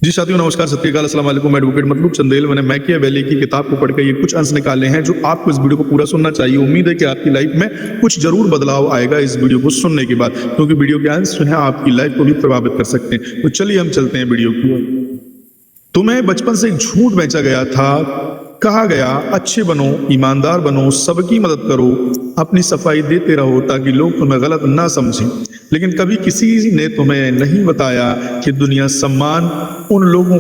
जी साथियों नमस्कार, सत श्री अकाल, अस्सलाम वालेकुम। एडवोकेट मतलूब चंदेल। मैंने मैकियावेली की किताब को पढ़कर ये कुछ अंश निकाले हैं जो आपको इस वीडियो को पूरा सुनना चाहिए। उम्मीद है कि आपकी लाइफ में कुछ जरूर बदलाव आएगा इस वीडियो को सुनने के बाद, क्योंकि वीडियो के अंश जो है आपकी लाइफ को भी प्रभावित कर सकते हैं। तो चलिए हम चलते हैं वीडियो की ओर। तुम्हें बचपन से एक झूठ बेचा गया था, कहा गया अच्छे बनो, ईमानदार बनो, सबकी मदद करो, अपनी सफाई देते रहो ताकि लोग तुम्हें गलत ना समझें। लेकिन कभी किसी ने तुम्हें नहीं बताया कि दुनिया सम्मान उन लोगों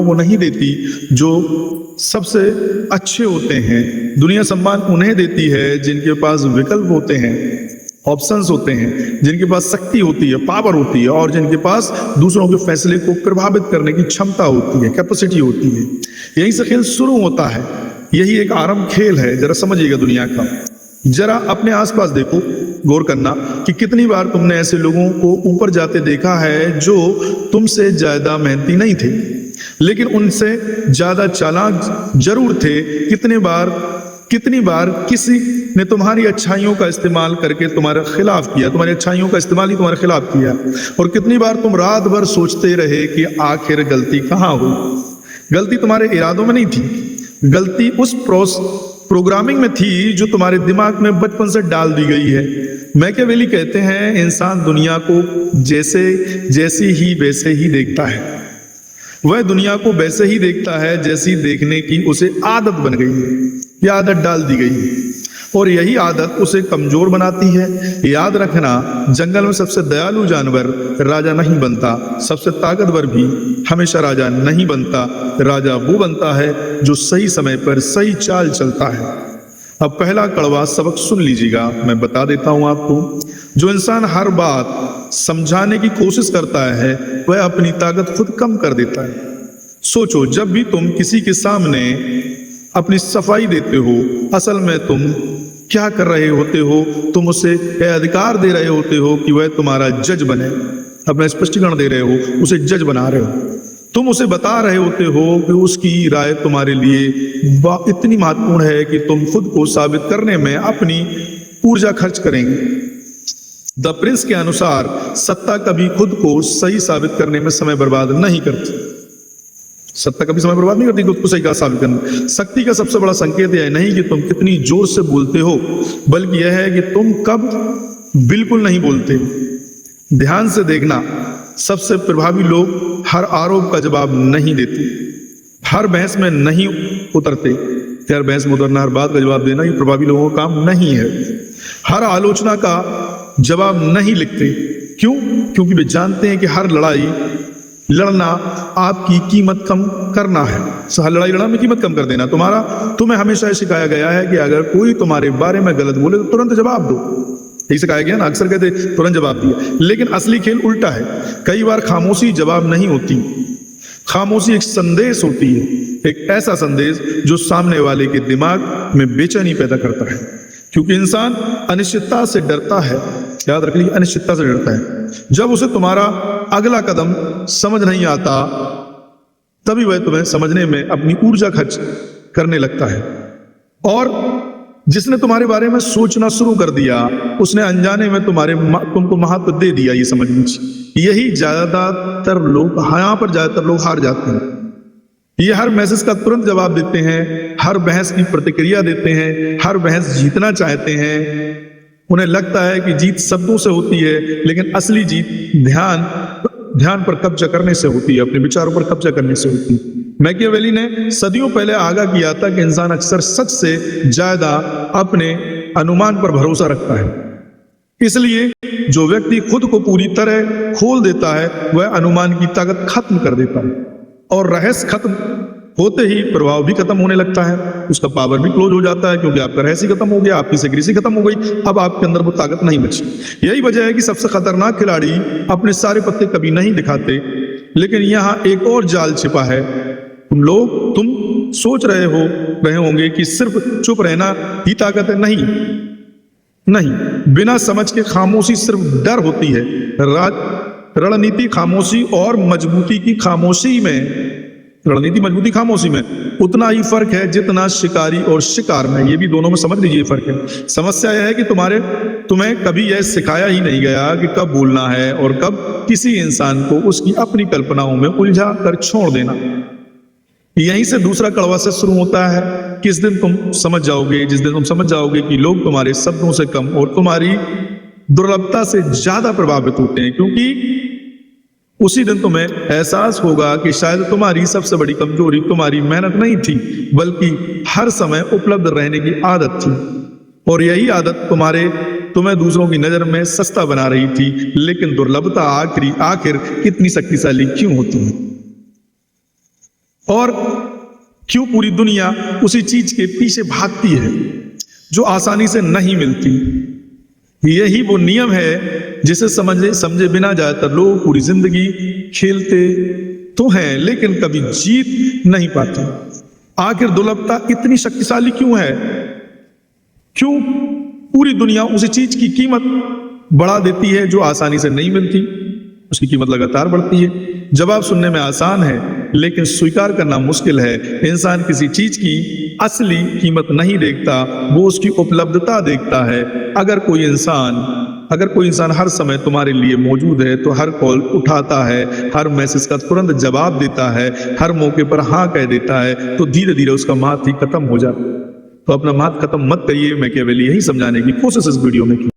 को नहीं देती जो सबसे अच्छे होते हैं। दुनिया सम्मान उन्हें देती है जिनके पास विकल्प होते हैं, ऑप्शंस होते हैं, जिनके पास शक्ति होती है, पावर होती है, और जिनके पास दूसरों के फैसले को प्रभावित करने की क्षमता होती है, कैपेसिटी होती है। यहीं से खेल शुरू होता है। यही एक आरंभ खेल है। जरा समझिएगा दुनिया का। जरा अपने आसपास देखो, गौर करना कि कितनी बार तुमने ऐसे लोगों को ऊपर जाते देखा है जो तुमसे ज्यादा मेहनती नहीं थे, लेकिन उनसे ज्यादा चालाक जरूर थे। कितनी बार किसी ने तुम्हारी अच्छाइयों का इस्तेमाल करके तुम्हारे खिलाफ किया, तुम्हारी अच्छाइयों का इस्तेमाल ही तुम्हारे खिलाफ किया। और कितनी बार तुम रात भर सोचते रहे कि आखिर गलती कहाँ हुई। गलती तुम्हारे इरादों में नहीं थी, गलती उस प्रोग्रामिंग में थी जो तुम्हारे दिमाग में बचपन से डाल दी गई है। मैकियावेली कहते हैं इंसान दुनिया को जैसी ही वैसे ही देखता है। वह दुनिया को वैसे ही देखता है जैसी देखने की उसे आदत बन गई है, यह आदत डाल दी गई है, और यही आदत उसे कमजोर बनाती है। याद रखना, जंगल में सबसे दयालु जानवर राजा नहीं बनता, सबसे ताकतवर भी हमेशा राजा नहीं बनता। राजा वो बनता है जो सही समय पर सही चाल चलता है। अब पहला कड़वा सबक सुन लीजिएगा, मैं बता देता हूं आपको। जो इंसान हर बात समझाने की कोशिश करता है वह अपनी ताकत खुद कम कर देता है। सोचो, जब भी तुम किसी के सामने अपनी सफाई देते हो, असल में तुम क्या कर रहे होते हो? तुम उसे यह अधिकार दे रहे होते हो कि वह तुम्हारा जज बने। अपना स्पष्टीकरण दे रहे हो, उसे जज बना रहे हो। तुम उसे बता रहे होते हो कि उसकी राय तुम्हारे लिए इतनी महत्वपूर्ण है कि तुम खुद को साबित करने में अपनी ऊर्जा खर्च करेंगे। द प्रिंस के अनुसार सत्ता कभी खुद को सही साबित करने में समय बर्बाद नहीं करती। सत्ता कभी समय बर्बाद नहीं करती खुद को सही का साबित करना। शक्ति का सबसे बड़ा संकेत यह नहीं कि तुम कितनी जोर से बोलते हो, बल्कि यह है कि तुम कब बिल्कुल नहीं बोलते। ध्यान से देखना, सबसे प्रभावी लोग हर आरोप का जवाब नहीं देते, हर बहस में नहीं उतरते। हर बहस में उतरना, हर बात का जवाब देना, ये प्रभावी लोगों का काम नहीं है। हर आलोचना का जवाब नहीं लिखते। क्यों? क्योंकि वे जानते हैं कि हर लड़ाई लड़ना आपकी कीमत कम करना है। हर लड़ाई लड़ना में कीमत कम कर देना। तुम्हें हमेशा सिखाया गया है कि अगर कोई तुम्हारे बारे में गलत बोले तो तुरंत जवाब दो। यही सिखाया गया ना, अक्सर कहते तुरंत जवाब दिया। लेकिन असली खेल उल्टा है। कई बार खामोशी जवाब नहीं होती, खामोशी एक संदेश होती है, एक ऐसा संदेश जो सामने वाले के दिमाग में बेचैनी पैदा करता है। क्योंकि इंसान अनिश्चितता से डरता है। याद रखिए, अनिश्चितता से डरता है। जब उसे तुम्हारा अगला कदम समझ नहीं आता, तभी वह तुम्हें समझने में अपनी ऊर्जा खर्च करने लगता है। और जिसने तुम्हारे बारे में सोचना शुरू कर दिया, उसने अनजाने में तुमको महत्व दे दिया। ये समझ लीजिए, यही ज्यादातर लोग हार जाते हैं। ये हर मैसेज का तुरंत जवाब देते हैं, हर बहस की प्रतिक्रिया देते हैं, हर बहस जीतना चाहते हैं। उन्हें लगता है कि जीत शब्दों से होती है, लेकिन असली जीत ध्यान पर कब्जा करने से होती है, अपने विचारों पर कब्जा करने से होती है। मैकियावेली ने सदियों पहले आगाह किया था कि इंसान अक्सर सच से ज्यादा अपने अनुमान पर भरोसा रखता है। इसलिए जो व्यक्ति खुद को पूरी तरह खोल देता है वह अनुमान की ताकत खत्म कर देता है, और रहस्य खत्म होते ही प्रभाव भी खत्म होने लगता है। उसका पावर भी क्लोज हो जाता है, क्योंकि आपका रहस्य खत्म हो गया, आपकी सिक्रेसी खत्म हो गई। अब आपके अंदर वो ताकत नहीं बची। यही वजह है कि सबसे खतरनाक खिलाड़ी अपने सारे पत्ते कभी नहीं दिखाते। लेकिन यहाँ एक और जाल छिपा है। तुम सोच रहे होंगे कि सिर्फ चुप रहना ही ताकत है। नहीं, बिना समझ के खामोशी सिर्फ डर होती है। रणनीति खामोशी और मजबूती की खामोशी में रणनीति मजबूती खामोशी में, उतना ही फर्क है जितना शिकारी और शिकार में। ये भी दोनों में समझ लीजिए फर्क है। समस्या यह है कि तुम्हें कभी यह सिखाया ही नहीं गया कि कब बोलना है और कब किसी इंसान को उसकी अपनी कल्पनाओं में उलझा कर छोड़ देना। यहीं से दूसरा कड़वा से शुरू होता है। किस दिन तुम समझ जाओगे, जिस दिन तुम समझ जाओगे कि लोग तुम्हारे शब्दों से कम और तुम्हारी दुर्लभता से ज्यादा प्रभावित होते हैं, क्योंकि उसी दिन तुम्हें एहसास होगा कि शायद तुम्हारी सबसे बड़ी कमजोरी तुम्हारी मेहनत नहीं थी, बल्कि हर समय उपलब्ध रहने की आदत थी। और यही आदत तुम्हें दूसरों की नजर में सस्ता बना रही थी। लेकिन दुर्लभता आखिर इतनी शक्तिशाली क्यों होती है? और क्यों पूरी दुनिया उसी चीज के पीछे भागती है जो आसानी से नहीं मिलती? यही वो नियम है जिसे समझे बिना ज्यादातर लोग पूरी जिंदगी खेलते तो हैं लेकिन कभी जीत नहीं पाते। आखिर दुर्लभता इतनी शक्तिशाली क्यों है? क्यों पूरी दुनिया उसी चीज की कीमत बढ़ा देती है जो आसानी से नहीं मिलती? उसकी कीमत लगातार बढ़ती है। जवाब सुनने में आसान है लेकिन स्वीकार करना मुश्किल है। इंसान किसी चीज की असली कीमत नहीं देखता, वो उसकी उपलब्धता देखता है। अगर कोई इंसान हर समय तुम्हारे लिए मौजूद है, तो हर कॉल उठाता है, हर मैसेज का तुरंत जवाब देता है, हर मौके पर हाँ कह देता है, तो धीरे धीरे उसका महत्व ही खत्म हो जाता है। तो अपना महत्व खत्म मत करिए। मैं केवल यही समझाने की कोशिश इस वीडियो में की।